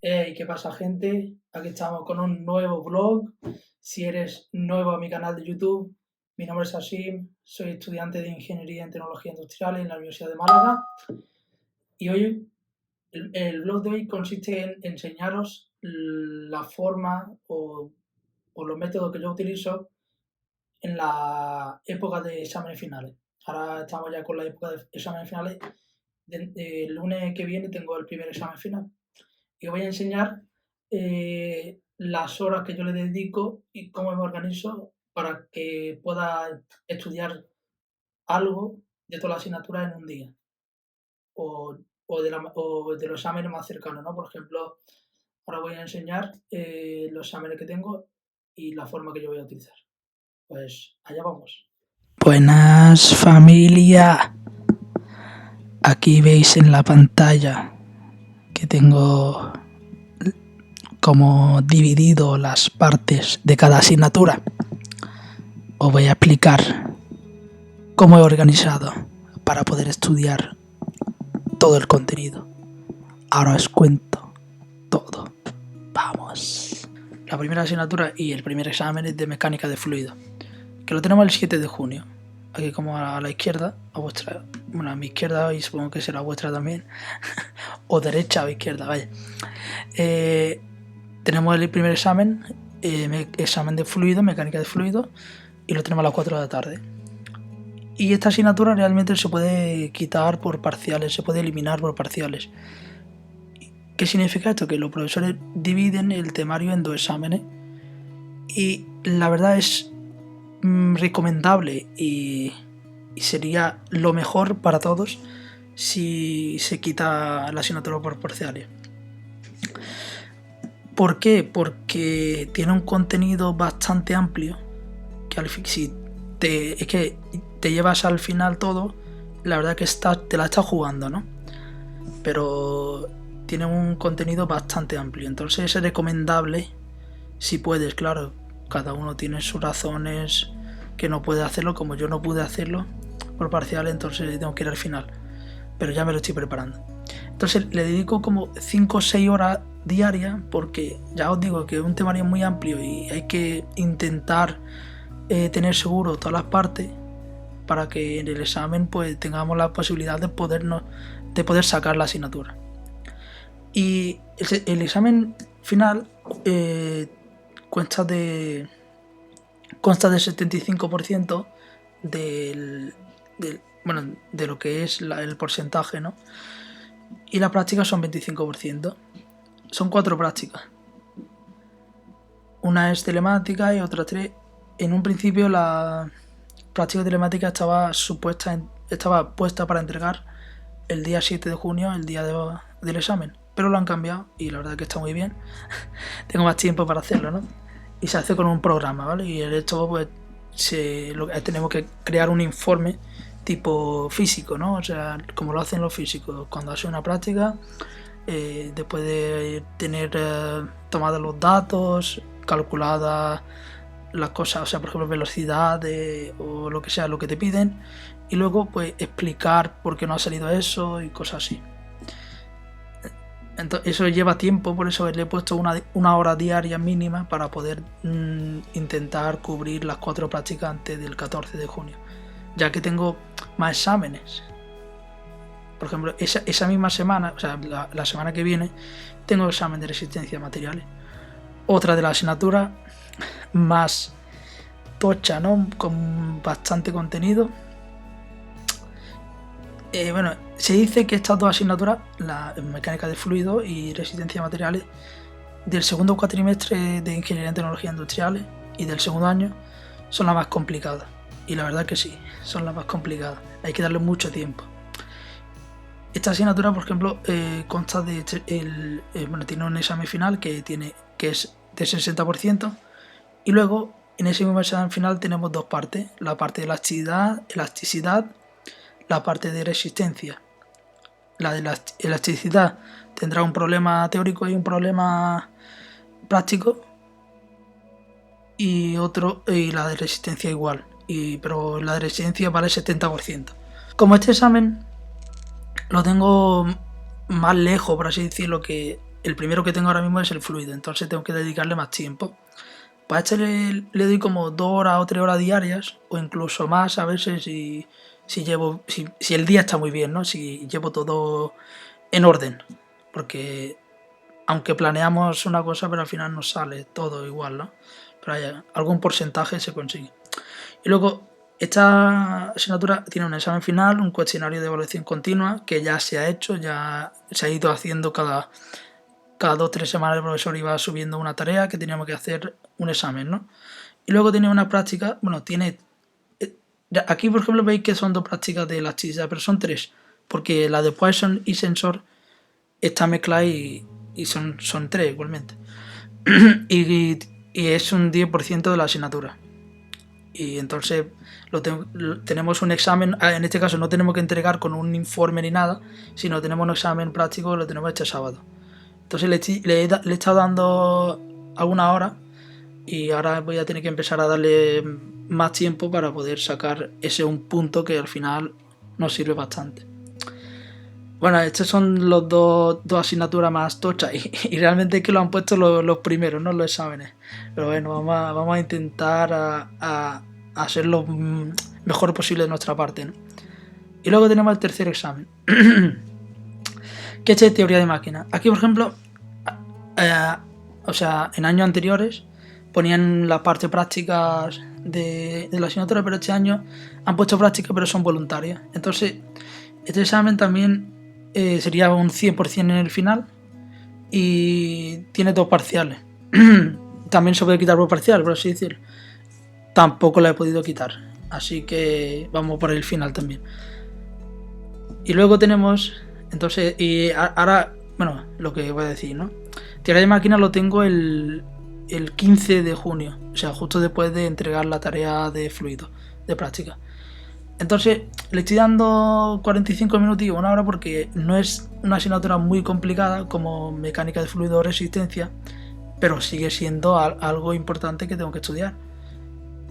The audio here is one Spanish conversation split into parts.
Hey, ¿qué pasa, gente? Aquí estamos con un nuevo vlog. Si eres nuevo a mi canal de YouTube, mi nombre es Asim, soy estudiante de Ingeniería en Tecnología Industrial en la Universidad de Málaga. Y hoy, el vlog de hoy consiste en enseñaros la forma o los métodos que yo utilizo en la época de exámenes finales. Ahora estamos ya con la época de exámenes finales. El lunes que viene tengo el primer examen final. Y os voy a enseñar las horas que yo le dedico y cómo me organizo para que pueda estudiar algo de toda la asignatura en un día o de los exámenes más cercanos, ¿no? Por ejemplo, ahora voy a enseñar los exámenes que tengo y la forma que yo voy a utilizar. Pues allá vamos. Buenas, familia. Aquí veis en la pantalla que tengo como dividido las partes de cada asignatura. Os voy a explicar cómo he organizado para poder estudiar todo el contenido. Ahora os cuento todo. Vamos. La primera asignatura y el primer examen es de mecánica de fluido, que lo tenemos el 7 de junio. Aquí como a la izquierda, a mi izquierda, y supongo que será vuestra también, o derecha o izquierda, vaya. Tenemos el primer examen, examen de fluido, mecánica de fluido, y lo tenemos a las 4 de la tarde. Y esta asignatura realmente se puede quitar por parciales, se puede eliminar por parciales. ¿Qué significa esto? Que los profesores dividen el temario en 2 exámenes, y la verdad es recomendable y sería lo mejor para todos si se quita la asignatura por parciales. ¿Por qué? Porque tiene un contenido bastante amplio que si es que te llevas al final todo, la verdad que te la estás jugando, ¿no? Pero tiene un contenido bastante amplio, entonces es recomendable si puedes, claro, cada uno tiene sus razones que no puede hacerlo, como yo no pude hacerlo por parcial, entonces tengo que ir al final, pero ya me lo estoy preparando. Entonces le dedico como 5 o 6 horas diarias, porque ya os digo que es un temario muy amplio y hay que intentar tener seguro todas las partes para que en el examen pues tengamos la posibilidad de poder sacar la asignatura. Y el examen final consta de 75% de lo que es el porcentaje, ¿no? Y las prácticas son 25%. Son 4 prácticas. Una es telemática y otra 3. En un principio la práctica telemática estaba puesta para entregar el día 7 de junio, el día del examen, pero lo han cambiado y la verdad que está muy bien. Tengo más tiempo para hacerlo, ¿no? Y se hace con un programa, ¿vale? Y esto pues tenemos que crear un informe tipo físico, ¿no? O sea, como lo hacen los físicos cuando hacen una práctica, después de tener tomados los datos, calculadas las cosas, o sea, por ejemplo, velocidad o lo que sea, lo que te piden, y luego pues explicar por qué no ha salido eso y cosas así. Entonces, eso lleva tiempo, por eso le he puesto una hora diaria mínima para poder intentar cubrir las 4 prácticas antes del 14 de junio, ya que tengo más exámenes. Por ejemplo, esa misma semana, o sea, la semana que viene, tengo examen de resistencia a materiales. Otra de las asignaturas más tocha, ¿no? Con bastante contenido. Bueno, se dice que estas 2 asignaturas, la mecánica de fluido y resistencia a materiales, del segundo cuatrimestre de Ingeniería en Tecnología Industriales y del segundo año, son las más complicadas. Y la verdad que sí, son las más complicadas. Hay que darle mucho tiempo. Esta asignatura, por ejemplo, consta de tiene un examen final que es de 60%, y luego en ese mismo examen final tenemos 2 partes, la parte de elasticidad, la parte de resistencia. La de la elasticidad tendrá un problema teórico y un problema práctico, y la de resistencia igual, pero la de resistencia vale 70%. Como este examen lo tengo más lejos, por así decirlo, que el primero que tengo ahora mismo es el fluido, entonces tengo que dedicarle más tiempo. Para este le doy como 2 horas o 3 horas diarias, o incluso más a veces si el día está muy bien, ¿no? Si llevo todo en orden, porque aunque planeamos una cosa, pero al final nos sale todo igual, ¿no? Pero hay algún porcentaje se consigue. Y luego, esta asignatura tiene un examen final, un cuestionario de evaluación continua, que ya se ha hecho, ya se ha ido haciendo cada 2 o 3 semanas el profesor iba subiendo una tarea que teníamos que hacer un examen, ¿no? Y luego tiene una práctica, bueno, aquí por ejemplo veis que son 2 prácticas de elasticidad, pero son 3, porque la de Poisson y Sensor está mezclada y son 3 igualmente. y es un 10% de la asignatura. Y entonces tenemos un examen, en este caso no tenemos que entregar con un informe ni nada, sino tenemos un examen práctico que lo tenemos este sábado. Entonces le he estado dando alguna hora y ahora voy a tener que empezar a darle más tiempo para poder sacar ese un punto que al final nos sirve bastante. Bueno, estas son los dos asignaturas más tochas y realmente es que lo han puesto los primeros, no los exámenes. Pero bueno, vamos a intentar a hacer lo mejor posible de nuestra parte, ¿no? Y luego tenemos el tercer examen, que es teoría de máquina. Aquí, por ejemplo, en años anteriores ponían las partes prácticas de la asignatura, pero este año han puesto prácticas, pero son voluntarias. Entonces, este examen también sería un 100% en el final y tiene 2 parciales. También se puede quitar por parcial, por así decirlo. Tampoco la he podido quitar, así que vamos por el final también. Y luego tenemos, entonces, y ahora, bueno, lo que voy a decir, ¿no? Teoría de máquina lo tengo el 15 de junio, o sea, justo después de entregar la tarea de fluido, de práctica. Entonces, le estoy dando 45 minutos y 1 hora porque no es una asignatura muy complicada como mecánica de fluido o resistencia, pero sigue siendo algo importante que tengo que estudiar.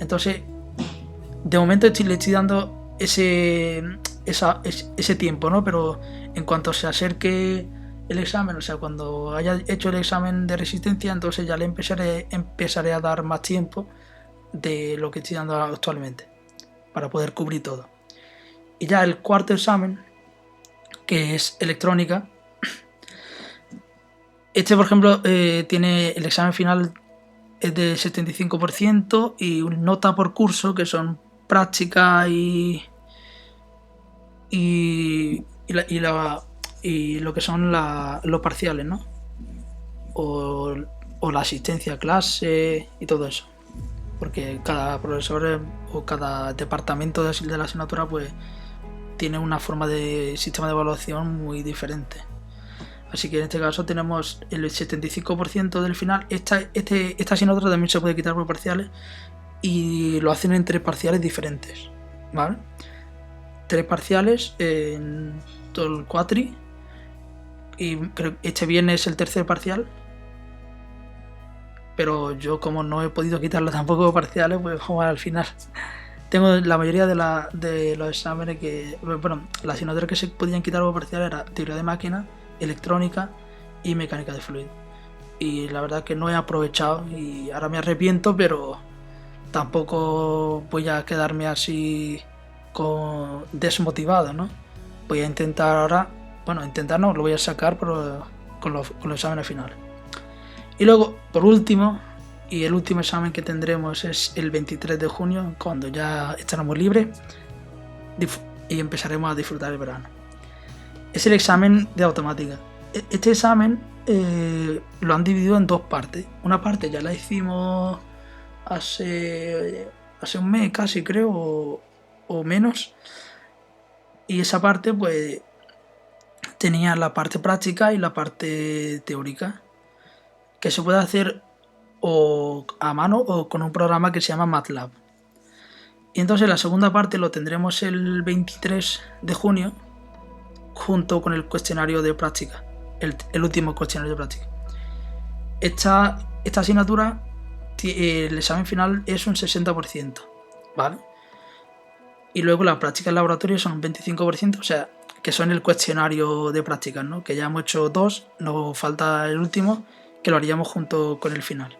Entonces, de momento le estoy dando ese tiempo, ¿no? Pero en cuanto se acerque el examen, o sea, cuando haya hecho el examen de resistencia, entonces ya le empezaré a dar más tiempo de lo que estoy dando actualmente para poder cubrir todo. Y ya el cuarto examen, que es electrónica, este por ejemplo tiene el examen final es de 75% y nota por curso, que son práctica y lo que son los parciales, ¿no? O la asistencia a clase y todo eso. Porque cada profesor o cada departamento de la asignatura pues tiene una forma de sistema de evaluación muy diferente. Así que en este caso tenemos el 75% del final. Esta asignatura también se puede quitar por parciales y lo hacen en 3 parciales diferentes, ¿vale? 3 parciales en todo el cuatri y creo que este viernes es el tercer parcial, pero yo como no he podido quitarlo tampoco parciales, pues vamos al final. Tengo la mayoría de los exámenes las asignaturas que se podían quitar por parciales era teoría de máquina, electrónica y mecánica de fluido. Y la verdad que no he aprovechado y ahora me arrepiento, pero tampoco voy a quedarme así desmotivado, ¿no? Voy a intentar ahora, lo voy a sacar con los exámenes finales. Y luego, por último, y el último examen que tendremos es el 23 de junio, cuando ya estaremos libres y empezaremos a disfrutar el verano. Es el examen de automática. Este examen lo han dividido en 2 partes. Una parte ya la hicimos hace un mes casi, creo, o menos. Y esa parte pues tenía la parte práctica y la parte teórica, que se puede hacer o a mano o con un programa que se llama MATLAB. Y entonces la segunda parte lo tendremos el 23 de junio junto con el cuestionario de práctica, el último cuestionario de práctica. Esta asignatura, el examen final es un 60%, ¿vale? Y luego las prácticas en laboratorio son un 25%, o sea que son el cuestionario de prácticas, ¿no? Que ya hemos hecho 2, nos falta el último, que lo haríamos junto con el final,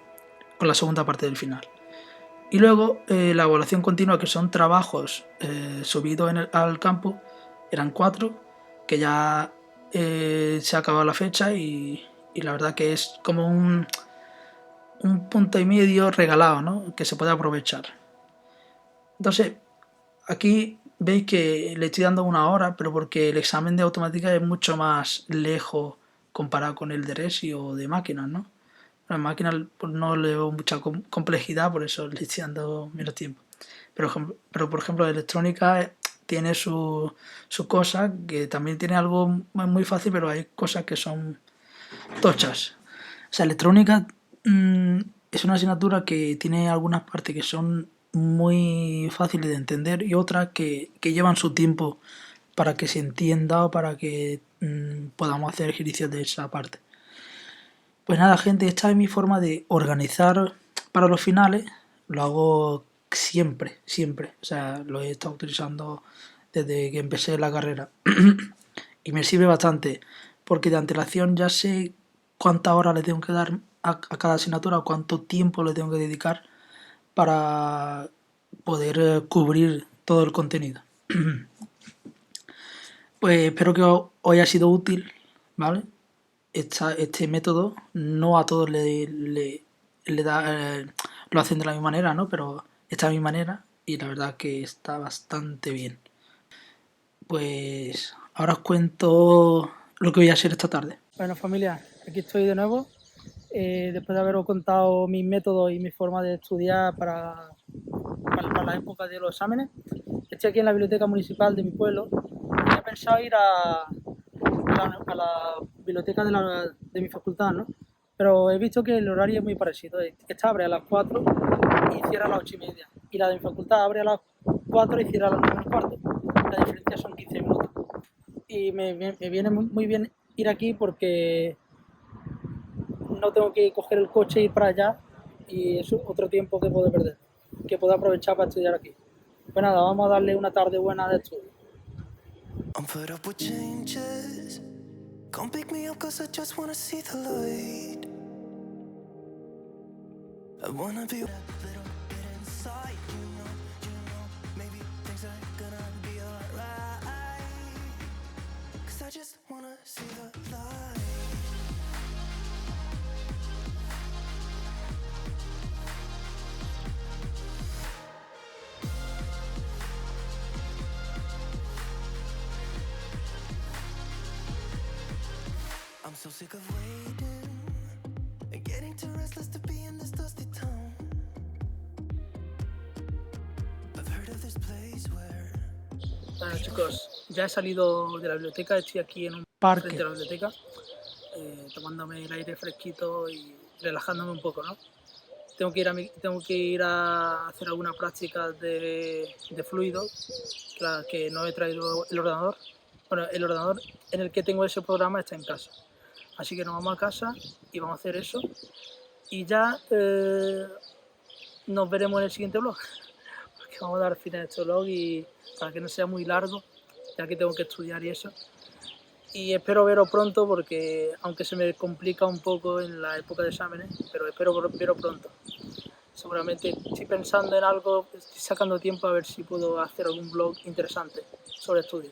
con la segunda parte del final. Y luego la evaluación continua, que son trabajos subidos al campo, eran 4, que ya se ha acabado la fecha y la verdad que es como un punto y medio regalado, ¿no? Que se puede aprovechar. Entonces, aquí veis que le estoy dando 1 hora, pero porque el examen de automática es mucho más lejos comparado con el de Resi o de máquinas, ¿no? En máquinas pues, no le veo mucha complejidad, por eso le estoy dando menos tiempo. Pero por ejemplo, electrónica tiene su cosa, que también tiene algo muy fácil, pero hay cosas que son tochas. O sea, electrónica es una asignatura que tiene algunas partes que son muy fáciles de entender y otras que llevan su tiempo para que se entienda o para que podamos hacer ejercicios de esa parte. Pues nada, gente, esta es mi forma de organizar para los finales. Lo hago siempre. O sea, lo he estado utilizando desde que empecé la carrera. Y me sirve bastante, porque de antelación ya sé cuántas horas le tengo que dar a cada asignatura, cuánto tiempo le tengo que dedicar para poder cubrir todo el contenido. Pues espero que os haya sido útil, ¿vale? Este método no a todos le da, lo hacen de la misma manera, ¿no? Pero esta es mi manera y la verdad que está bastante bien. Pues ahora os cuento lo que voy a hacer esta tarde. Bueno, familia, aquí estoy de nuevo. Después de haberos contado mis métodos y mi forma de estudiar para la época de los exámenes. Estoy aquí en la biblioteca municipal de mi pueblo. He pensado ir a la biblioteca de mi facultad, ¿no? Pero he visto que el horario es muy parecido. Esta abre a las 4 y cierra a las 8:30. Y la de mi facultad abre a las 4 y cierra a las 9:15. La diferencia son 15 minutos. Y me viene muy bien ir aquí porque no tengo que coger el coche e ir para allá y es otro tiempo que puedo perder, que puedo aprovechar para estudiar aquí. Pues nada, vamos a darle una tarde buena de estudio. I'm fed up with changes. Come pick me up cause I just wanna see the light. I wanna be a little bit inside, you know, maybe things are gonna be alright. Cause I just wanna see the light. I'm so sick of waiting and getting too restless to be in this dusty town. I've heard of this place where... Bueno chicos, ya he salido de la biblioteca, estoy aquí en un parque frente a la biblioteca, tomándome el aire fresquito y relajándome un poco, ¿no? Tengo que ir a hacer alguna práctica de fluido, que no he traído el ordenador. Bueno, el ordenador en el que tengo ese programa está en casa. Así que nos vamos a casa y vamos a hacer eso. Y ya nos veremos en el siguiente vlog. Porque vamos a dar fin a este vlog y para que no sea muy largo, ya que tengo que estudiar y eso. Y espero veros pronto porque, aunque se me complica un poco en la época de exámenes, pero espero veros pronto. Seguramente estoy pensando en algo, estoy sacando tiempo a ver si puedo hacer algún vlog interesante sobre estudio.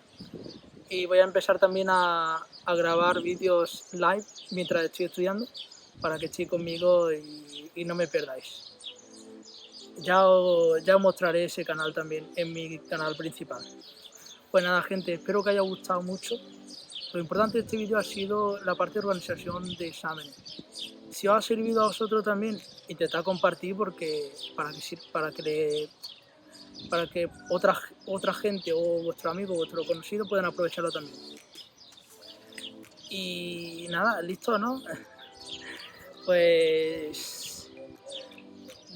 Y voy a empezar también a grabar vídeos live mientras estoy estudiando para que estéis conmigo y no me perdáis. Ya os mostraré ese canal también en mi canal principal. Pues nada gente, espero que haya gustado mucho. Lo importante de este vídeo ha sido la parte de organización de exámenes. Si os ha servido a vosotros también, intentad compartir porque para que otra gente o vuestro amigo o vuestro conocido puedan aprovecharlo también. Y nada, listo, ¿no? Pues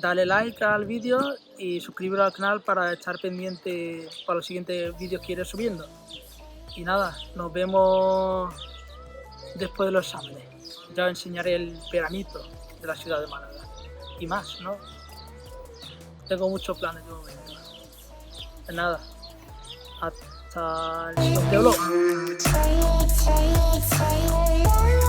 dale like al vídeo y suscríbete al canal para estar pendiente para los siguientes vídeos que iré subiendo. Y nada, nos vemos después de los exámenes. Ya os enseñaré el veranito de la ciudad de Málaga. Y más, ¿no? Tengo muchos planes de momento. Nada, Hasta el siguiente vlog.